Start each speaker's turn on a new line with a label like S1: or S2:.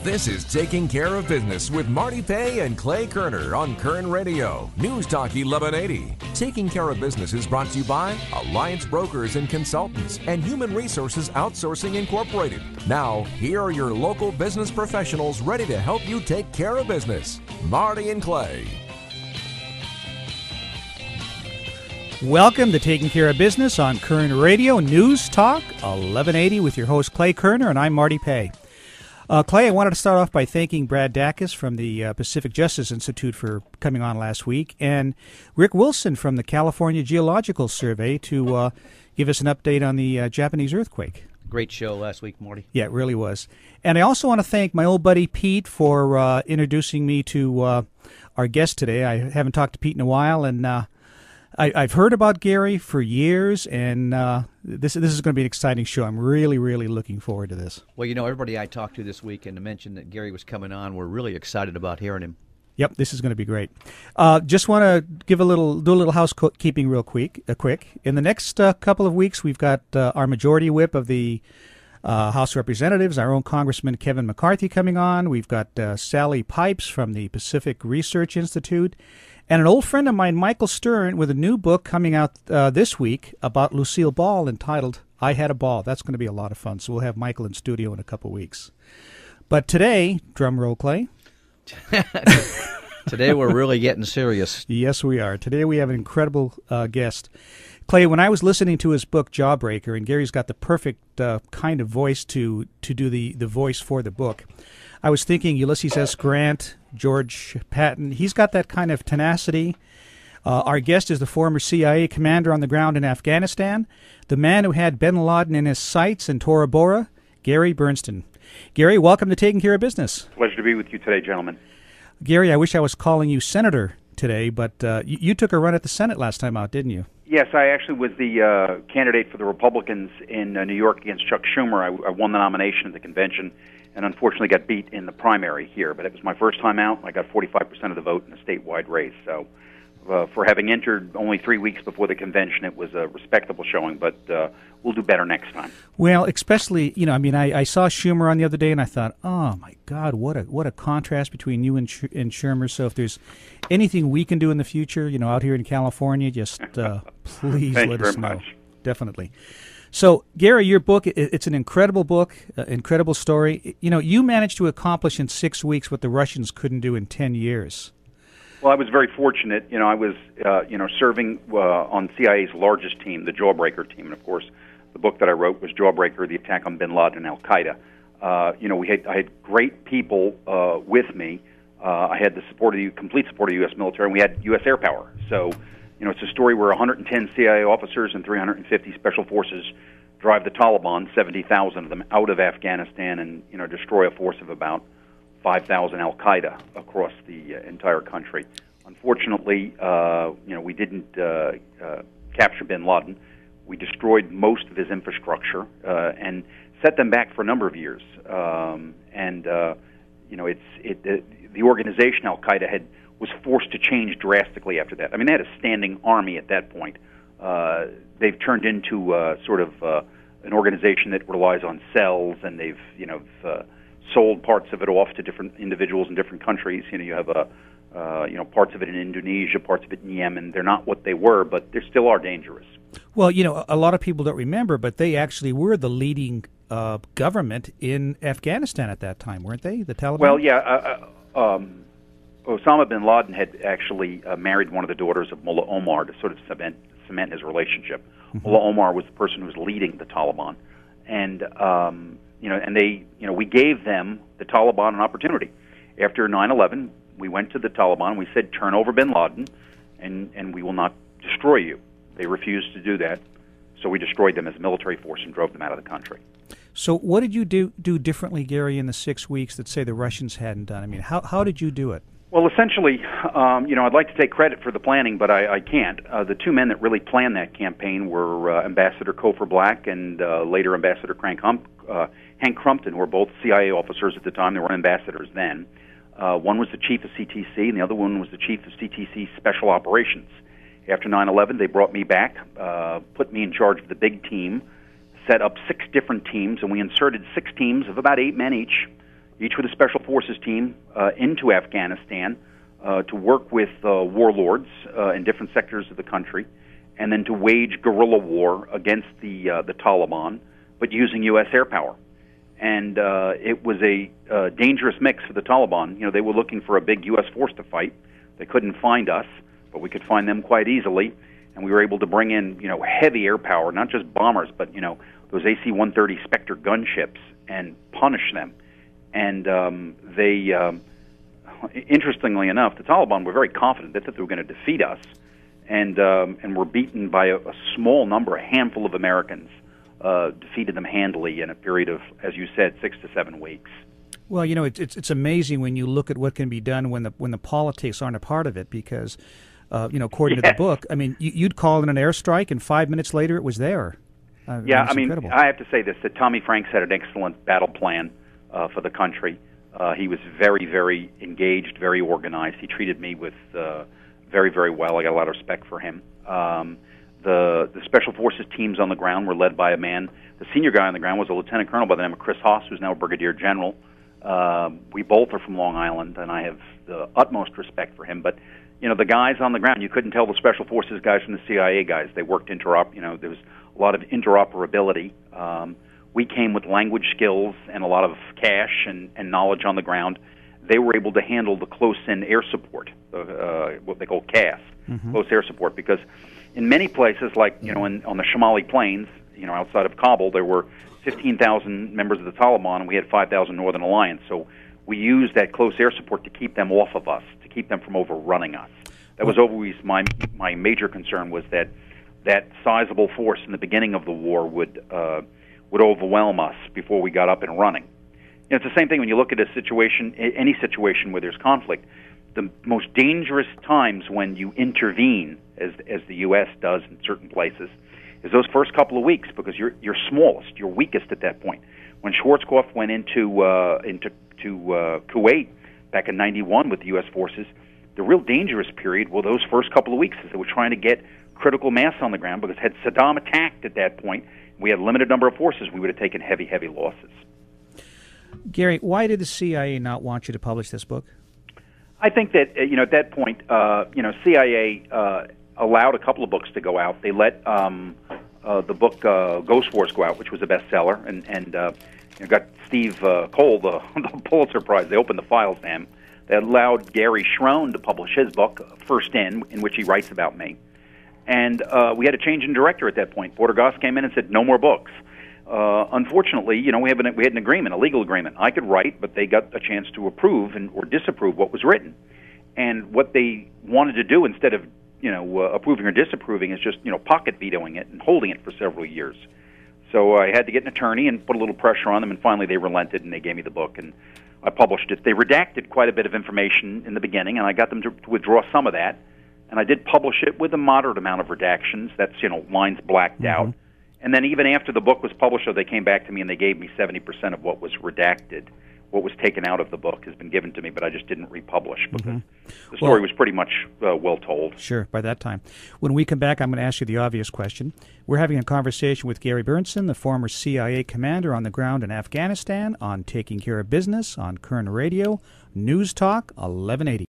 S1: This is Taking Care of Business with Marty Pay and Clay Kerner on Kern Radio Newstalk 1180. Taking Care of Business is brought to you by Alliance Brokers and Consultants and Human Resources Outsourcing Incorporated. Now, here are your local business professionals ready to help you take care of business. Marty and Clay.
S2: Welcome to Taking Care of Business on Kern Radio Newstalk 1180 with your host Clay Kerner, and I'm Marty Pay. Clay, I wanted to start off by thanking Brad Dacus from the Pacific Justice Institute for coming on last week, and Rick Wilson from the California Geological Survey to give us an update on the Japanese earthquake.
S3: Great show last week, Marty.
S2: Yeah, it really was. And I also want to thank my old buddy Pete for introducing me to our guest today. I haven't talked to Pete in a while, and I've heard about Gary for years, and this is going to be an exciting show. I'm really, really looking forward to this.
S3: Well, you know, everybody I talked to this week and to mention that Gary was coming on, we're really excited about hearing him.
S2: Yep, this is going to be great. Just want to do a little housekeeping real quick. In the next couple of weeks, we've got our majority whip of the House of Representatives, our own Congressman Kevin McCarthy coming on. We've got Sally Pipes from the Pacific Research Institute. And an old friend of mine, Michael Stern, with a new book coming out this week about Lucille Ball entitled I Had a Ball. That's going to be a lot of fun. So we'll have Michael in studio in a couple weeks. But today, drum roll, Clay.
S3: Today we're really getting serious.
S2: Yes, we are. Today we have an incredible guest. Clay, when I was listening to his book, Jawbreaker, and Gary's got the perfect kind of voice to do the voice for the book, I was thinking Ulysses S. Grant, George Patton. He's got that kind of tenacity. Our guest is the former CIA commander on the ground in Afghanistan, the man who had bin Laden in his sights in Tora Bora, Gary Berntsen. Gary, welcome to Taking Care of Business.
S4: Pleasure to be with you today, gentlemen.
S2: Gary, I wish I was calling you Senator today, but you took a run at the Senate last time out, didn't you?
S4: Yes, I actually was the candidate for the Republicans in New York against Chuck Schumer. I won the nomination at the convention and unfortunately got beat in the primary here. But it was my first time out. I got 45% of the vote in a statewide race. So for having entered only 3 weeks before the convention, it was a respectable showing, but we'll do better next time.
S2: Well, especially, I saw Schumer on the other day, and I thought, oh, my God, what a contrast between you and Schumer. So if there's anything we can do in the future, out here in California, just please let us know. Much. Definitely. So, Gary, your book, it's an incredible book, incredible story. You managed to accomplish in 6 weeks what the Russians couldn't do in 10 years.
S4: Well, I was very fortunate. I was, serving on CIA's largest team, the Jawbreaker team. And, of course, the book that I wrote was Jawbreaker, the attack on bin Laden and al-Qaeda. I had great people with me. I had the complete support of the U.S. military, and we had U.S. air power. So, it's a story where 110 CIA officers and 350 special forces drive the Taliban, 70,000 of them, out of Afghanistan and, destroy a force of about 5,000 al-Qaeda across the entire country. Unfortunately, we didn't capture bin Laden. We destroyed most of his infrastructure and set them back for a number of years. The organization al-Qaeda was forced to change drastically after that. I mean, they had a standing army at that point. They've turned into an organization that relies on cells, and they've sold parts of it off to different individuals in different countries. You have parts of it in Indonesia, parts of it in Yemen. They're not what they were, but they still are dangerous.
S2: Well, a lot of people don't remember, but they actually were the leading government in Afghanistan at that time, weren't they? The Taliban.
S4: Well, yeah. Osama bin Laden had actually married one of the daughters of Mullah Omar to sort of cement his relationship. Mm-hmm. Mullah Omar was the person who was leading the Taliban, and we gave them, the Taliban, an opportunity. After 9/11, we went to the Taliban and we said, turn over bin Laden, and we will not destroy you. They refused to do that, so we destroyed them as a military force and drove them out of the country.
S2: So what did you do differently, Gary, in the 6 weeks that, say, the Russians hadn't done? I mean, how did you do it?
S4: Well, essentially, I'd like to take credit for the planning, but I can't. The two men that really planned that campaign were Ambassador Cofer Black and later Ambassador Hank Crumpton, who were both CIA officers at the time. They were ambassadors then. One was the chief of CTC, and the other one was the chief of CTC Special Operations. After 9/11, they brought me back, put me in charge of the big team, set up 6 different teams, and we inserted 6 teams of about 8 men each each with a special forces team, into Afghanistan to work with warlords in different sectors of the country, and then to wage guerrilla war against the Taliban, but using U.S. air power. And it was a dangerous mix for the Taliban. You know, they were looking for a big U.S. force to fight. They couldn't find us, but we could find them quite easily. And we were able to bring in, you know, heavy air power, not just bombers, but, you know, those AC-130 Spectre gunships, and punish them. And interestingly enough, the Taliban were very confident that they were going to defeat us, and were beaten by a small number, a handful of Americans. Defeated them handily in a period of, as you said, 6 to 7 weeks.
S2: Well, you know, it's amazing when you look at what can be done when the politics aren't a part of it, because, you know, according to the book, I mean, you'd call in an airstrike, and 5 minutes later it was there.
S4: Yeah, I mean,
S2: incredible.
S4: I have to say this, that Tommy Franks had an excellent battle plan for the country. He was very, very engaged, very organized. He treated me with very, very well. I got a lot of respect for him. The Special Forces teams on the ground were led by a man. The senior guy on the ground was a lieutenant colonel by the name of Chris Haas, who's now a brigadier general. We both are from Long Island, and I have the utmost respect for him. But, you know, the guys on the ground, you couldn't tell the Special Forces guys from the CIA guys. They worked you know, there was a lot of interoperability. We came with language skills and a lot of cash and knowledge on the ground. They were able to handle the close-in air support, what they call CAS, close air support, because in many places, like, you know, on the Shamali Plains, you know, outside of Kabul, there were 15,000 members of the Taliban, and we had 5,000 Northern Alliance. So we used that close air support to keep them off of us, to keep them from overrunning us. That was always my major concern, was that sizable force in the beginning of the war would overwhelm us before we got up and running. You know, it's the same thing when you look at a situation, any situation where there's conflict. The most dangerous times when you intervene, as the U.S. does in certain places, is those first couple of weeks, because you're smallest, you're weakest at that point. When Schwarzkopf went into Kuwait back in '91 with the U.S. forces, the real dangerous period were those first couple of weeks, as they were trying to get critical mass on the ground, because had Saddam attacked at that point, we had a limited number of forces, we would have taken heavy, heavy losses.
S2: Gary, why did the CIA not want you to publish this book?
S4: I think that, you know, at that point, you know, CIA allowed a couple of books to go out. They let the book Ghost Wars go out, which was a bestseller, and you know, got Steve Cole the Pulitzer Prize. They opened the files to him. They allowed Gary Schroen to publish his book, First In which he writes about me. And we had a change in director at that point. Porter Goss came in and said, no more books. Unfortunately, you know, we had an agreement, a legal agreement. I could write, but they got a chance to approve or disapprove what was written. And what they wanted to do, instead of, you know, approving or disapproving, is just, you know, pocket vetoing it and holding it for several years. So I had to get an attorney and put a little pressure on them, and finally they relented and they gave me the book, and I published it. They redacted quite a bit of information in the beginning, and I got them to withdraw some of that, and I did publish it with a moderate amount of redactions. That's, you know, lines blacked out. And then even after the book was published, they came back to me and they gave me 70% of what was redacted. What was taken out of the book has been given to me, but I just didn't republish, because the story was pretty much well told.
S2: Sure, by that time. When we come back, I'm going to ask you the obvious question. We're having a conversation with Gary Berntsen, the former CIA commander on the ground in Afghanistan, on Taking Care of Business on Kern Radio Newstalk 1180.